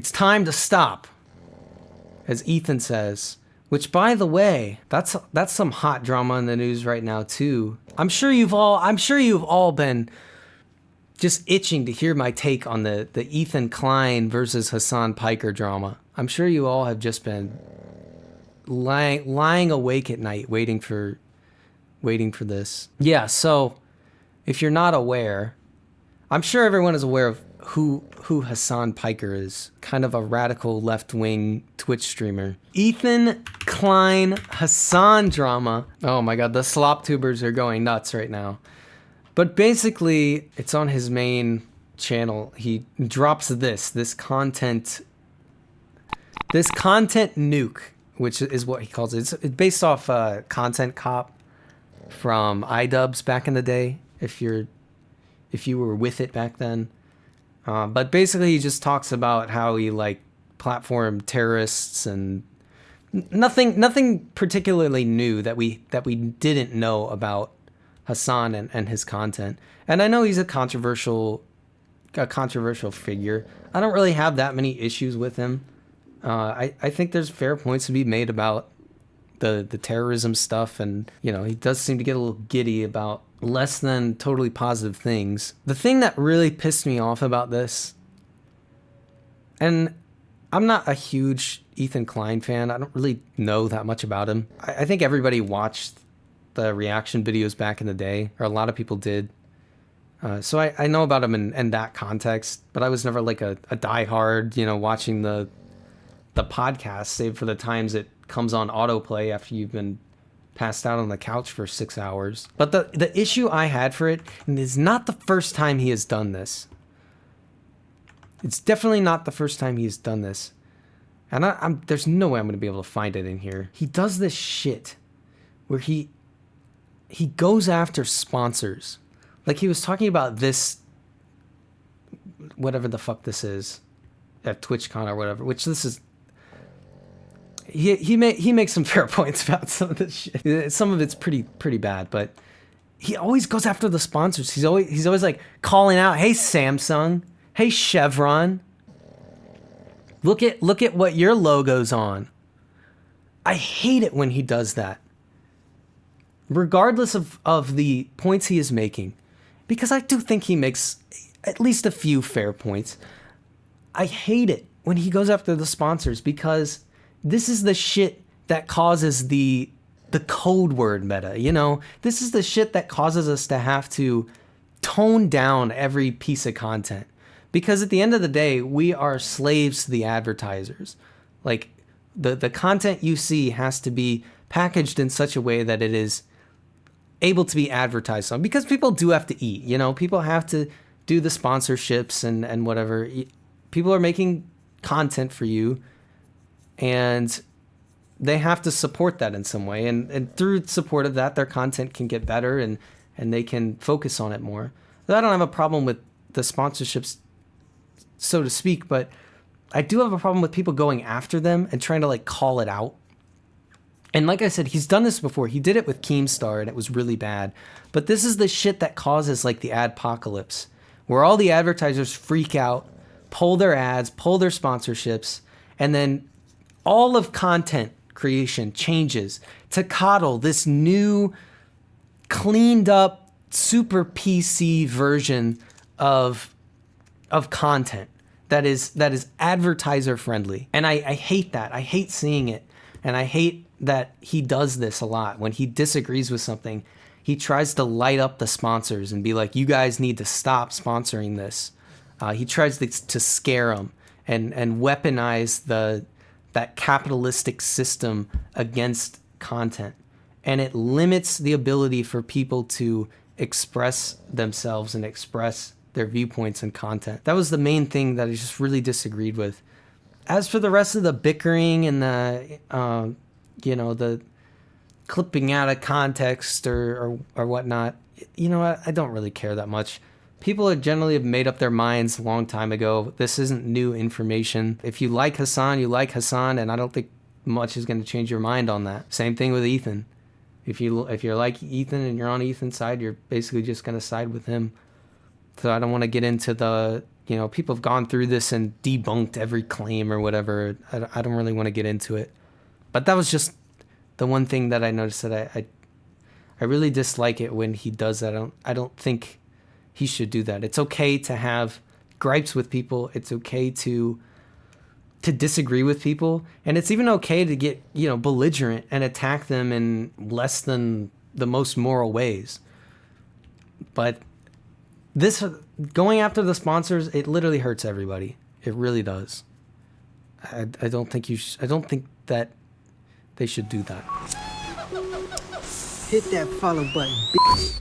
It's time to stop, as Ethan says. Which, by the way, that's some hot drama in the news right now too. I'm sure you've all been just itching to hear my take on the Ethan Klein versus Hasan Piker drama. I'm sure you all have just been lying awake at night waiting for this. Yeah, so if you're not aware, I'm sure everyone is aware of who Hasan Piker is. Kind of a radical left-wing Twitch streamer. Ethan Klein Hasan drama. Oh my god, the slop tubers are going nuts right now. But basically, it's on his main channel. He drops this content nuke, which is what he calls it. It's based off Content Cop from iDubbbz back in the day, if you were with it back then. But basically, he just talks about how he platform terrorists and nothing particularly new that we didn't know about Hasan and his content. And I know he's a controversial figure. I don't really have that many issues with him. I think there's fair points to be made about the terrorism stuff, and he does seem to get a little giddy about less than totally positive things. The thing that really pissed me off about this, and I'm not a huge Ethan Klein fan, I don't really know that much about him. I think everybody watched the reaction videos back in the day, or a lot of people did. So I know about him in that context, but I was never like a diehard, watching the podcast, save for the times it comes on autoplay after you've been passed out on the couch for 6 hours. But the issue I had for it, and it's not the first time he has done this. It's definitely not the first time he's done this. And there's no way I'm going to be able to find it in here. He does this shit where he goes after sponsors. Like he was talking about this, whatever the fuck this is, at TwitchCon or whatever, which this is. He makes some fair points about some of this shit. Some of it's pretty bad, but he always goes after the sponsors. He's always like calling out, "Hey Samsung, hey Chevron, look at what your logo's on." I hate it when he does that, regardless of the points he is making, because I do think he makes at least a few fair points. I hate it when he goes after the sponsors, because this is the shit that causes the code word meta, This is the shit that causes us to have to tone down every piece of content. Because at the end of the day, we are slaves to the advertisers. Like, the content you see has to be packaged in such a way that it is able to be advertised on. Because people do have to eat, People have to do the sponsorships and whatever. People are making content for you, and they have to support that in some way. And through support of that, their content can get better and they can focus on it more. So I don't have a problem with the sponsorships, so to speak, but I do have a problem with people going after them and trying to call it out. And like I said, he's done this before. He did it with Keemstar and it was really bad. But this is the shit that causes the adpocalypse, where all the advertisers freak out, pull their ads, pull their sponsorships, and then all of content creation changes to coddle this new, cleaned up, super PC version of content that is advertiser friendly. And I hate that. I hate seeing it. And I hate that he does this a lot. When he disagrees with something, he tries to light up the sponsors and be like, you guys need to stop sponsoring this. He tries to scare them and weaponize that capitalistic system against content. And it limits the ability for people to express themselves and express their viewpoints and content. That was the main thing that I just really disagreed with. As for the rest of the bickering and the clipping out of context or whatnot, I don't really care that much. People generally have made up their minds a long time ago. This isn't new information. If you like Hasan, you like Hasan, and I don't think much is going to change your mind on that. Same thing with Ethan. If you're like Ethan and you're on Ethan's side, you're basically just going to side with him. So I don't want to get into the You know, people have gone through this and debunked every claim or whatever. I don't really want to get into it. But that was just the one thing that I noticed that I really dislike it when he does that. I don't think he should do that. It's okay to have gripes with people. It's okay to disagree with people, and it's even okay to get, you know, belligerent and attack them in less than the most moral ways. But this going after the sponsors, it literally hurts everybody. It really does. I don't think I don't think that they should do that. Hit that follow button, bitch.